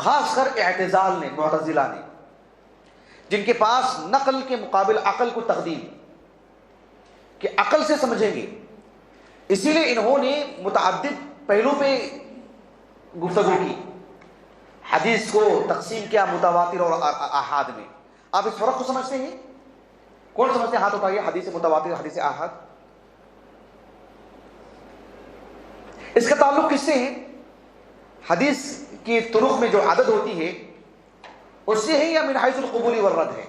خاص کر اعتزال نے، معتزلہ نے، جن کے پاس نقل کے مقابل عقل کو تقدیم، کہ عقل سے سمجھیں گے، اسی لیے انہوں نے متعدد پہلو پہ گفتگو کی، حدیث کو تقسیم کیا متواتر اور آحاد میں۔ آپ اس فرق کو سمجھتے ہیں؟ کون سمجھتے ہیں؟ ہاتھ اٹھائیے، حدیث متواتر حدیث آحاد، اس کا تعلق کس سے ہے؟ حدیث کی طرق میں جو عدد ہوتی ہے اس سے ہے یا من حیث القبول والرد ہے؟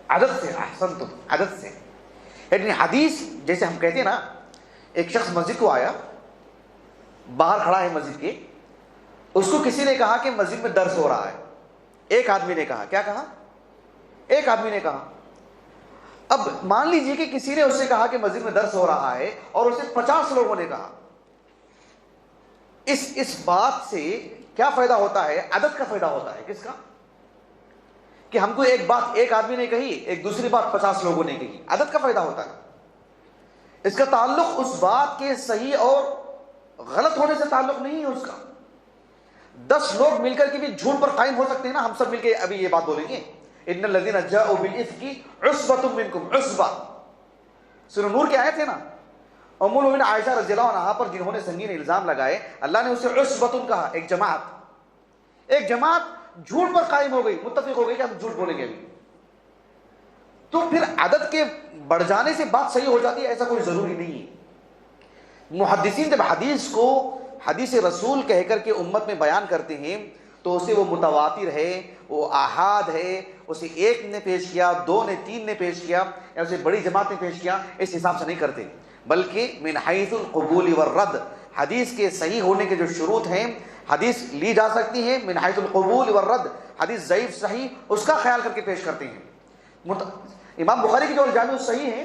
عدد سے، احسنتم، عدد سے۔ یعنی حدیث، جیسے ہم کہتے ہیں نا، ایک شخص مسجد کو آیا، باہر کھڑا ہے مسجد کے، اس کو کسی نے کہا کہ مسجد میں درس ہو رہا ہے، ایک آدمی نے کہا، کیا کہا؟ ایک آدمی نے کہا۔ اب مان لیجئے کہ کسی نے اس سے کہا کہ مسجد میں درس ہو رہا ہے اور اسے 50 لوگوں نے کہا، اس بات سے کیا فائدہ ہوتا ہے؟ عدد کا فائدہ ہوتا ہے۔ کس کا؟ کہ ہم کو ایک بات ایک آدمی نے کہی، ایک دوسری بات 50 لوگوں نے کہی، عدد کا فائدہ ہوتا ہے۔ اس کا تعلق اس بات کے صحیح اور غلط ہونے سے تعلق نہیں ہے اس کا۔ 10 لوگ مل کر کے بھی جھوٹ پر قائم ہو سکتے ہیں نا، ہم سب مل کے ابھی یہ بات بولیں گے، ان الذین جاءوا بالافک عصبۃ منکم، عصبہ سورہ نور کے آیت ہے نا، ام المؤمنین عائشہ رضی اللہ عنہا پر جنہوں نے سنگین الزام لگائے، اللہ نے اسے عصبۃ کہا، ایک جماعت جھوٹ پر قائم ہو گئی، متفق ہو گئی کہ ہم جھوٹ بولیں گے ابھی۔ تو پھر عدد کے بڑھ جانے سے بات صحیح ہو جاتی ہے، ایسا کوئی ضروری نہیں ہے۔ محدثین جب حدیث کو حدیث رسول کہہ کر کے امت میں بیان کرتے ہیں تو اسے وہ متواتر ہے، وہ آحاد ہے، اسے ایک نے پیش کیا، 2 نے، 3 نے پیش کیا، یا اسے بڑی جماعت نے پیش کیا، اس حساب سے نہیں کرتے، بلکہ من حیث القبول والرد، حدیث کے صحیح ہونے کے جو شروط ہیں، حدیث لی جا سکتی ہے من حیث القبول والرد، حدیث ضعیف صحیح، اس کا خیال کر کے پیش کرتے ہیں۔ امام بخاری کی جو الجامع الصحیح ہے،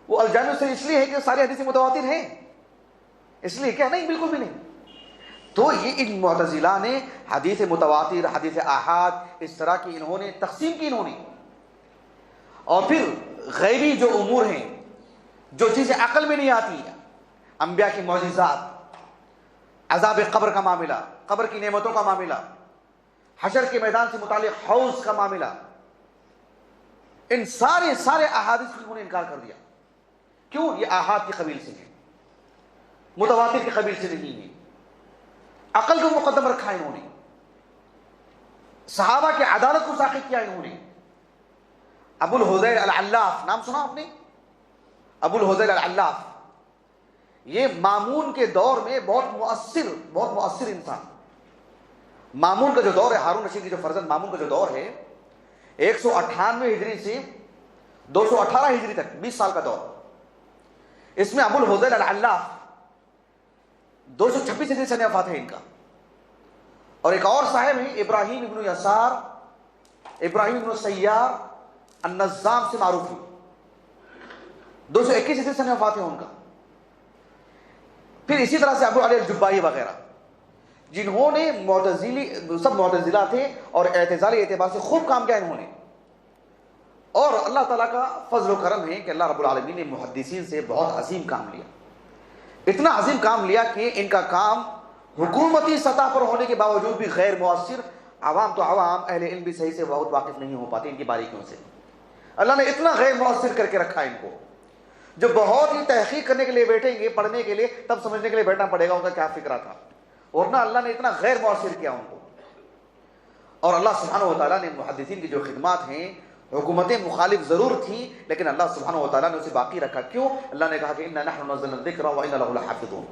وہ الجامع الصحیح اس لیے ہے کہ ساری حدیثیں متواتر ہیں، اس لیے کیا؟ نہیں، بالکل بھی نہیں۔ تو یہ ان معتزلہ نے حدیث متواتر، حدیث آحاد، اس طرح کی انہوں نے تقسیم کی انہوں نے۔ اور پھر غیبی جو امور ہیں، جو چیزیں عقل میں نہیں آتی، انبیاء کی معجزات، عذاب قبر کا معاملہ، قبر کی نعمتوں کا معاملہ، حشر کے میدان سے متعلق حوض کا معاملہ، ان سارے احادیث کو انہوں نے انکار کر دیا۔ کیوں؟ یہ آحاد کی قبیل سے ہے، متواتر کی قبیل سے نہیں ہے، عقل کو مقدم رکھا انہوں نے، صحابہ کی عدالت کو ساقط کیا انہوں نے۔ ابو الہذیل العلاف، نام سنا آپ نے؟ ابو الہذیل العلاف، یہ مامون کے دور میں بہت مؤثر انسان۔ مامون کا جو دور ہے، ہارون رشید کی جو فرزند مامون کا جو دور ہے، 198 ہجری سے 218 ہجری تک 20 سال کا دور، اس میں ابو الہذیل العلاف 226 ہجری سے وفات ہے ان کا۔ اور ایک اور صاحب ہیں ابراہیم ابن یسار، ابراہیم ابن سیار النظام سے معروف ہے، 221 ہجری سے وفات ہے ان کا۔ پھر اسی طرح سے ابو علی الجبائی وغیرہ، جنہوں نے سب معتزلہ تھے اور اعتزالی اعتبار سے خوب کام کیا انہوں نے۔ اور اللہ تعالیٰ کا فضل و کرم ہے کہ اللہ رب العالمین نے محدثین سے بہت عظیم کام لیا، اتنا عظیم کام لیا کہ ان کا کام حکومتی سطح پر ہونے کے باوجود بھی غیر مؤثر، عوام تو عوام، اہل علم بھی صحیح سے بہت واقف نہیں ہو پاتے ان کی باریکیوں سے۔ اللہ نے اتنا غیر مؤثر کر کے رکھا ان کو، جو بہت ہی تحقیق کرنے کے لیے بیٹھیں گے، پڑھنے کے لیے، تب سمجھنے کے لیے بیٹھنا پڑے گا ان کا کیا فکرہ تھا، ورنہ اللہ نے اتنا غیر مؤثر کیا ان کو۔ اور اللہ سبحانہ و تعالیٰ نے محدثین کی جو خدمات ہیں، حکومتیں مخالف ضرور تھیں لیکن اللہ سبحانہ و تعالیٰ نے اسے باقی رکھا۔ کیوں؟ اللہ نے کہا کہ اِنَّا نَحْنُ نَزَّلْنَا الذِّكْرَ وَإِنَّا لَهُ لَحَافِظُونَ۔